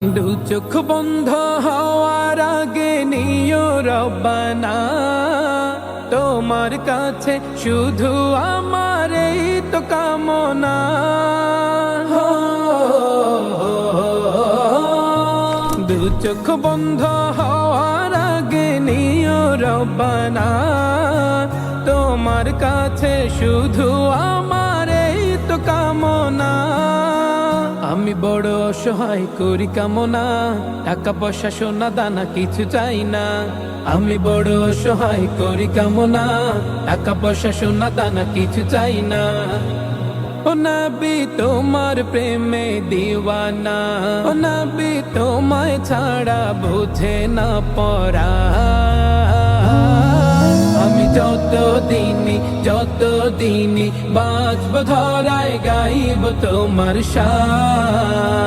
দু চোখ বন্ধ হওয়ার আগে নিও রব্বানা, তোমার কাছে শুধু আমার এই তো কামনা। দু চোখ বন্ধ হওয়ার আগে নিও রব্বানা, তোমার কাছে শুধু আমার এই তো কামনা। আমি বড় অসহায় করি কামনা, টাকা পয়সা সোনা দানা কিছু চাই না। আমি বড় অসহায় করি কামনা, টাকা পয়সা সোনা দানা কিছু চাই না। ও নবী তোমার প্রেমে দিওয়ানা, ও নবী তোমায় ছাড়া বুঝে না পরা। আমি যতদিনই বাঁচব ধরায় গাইব তোমার শান।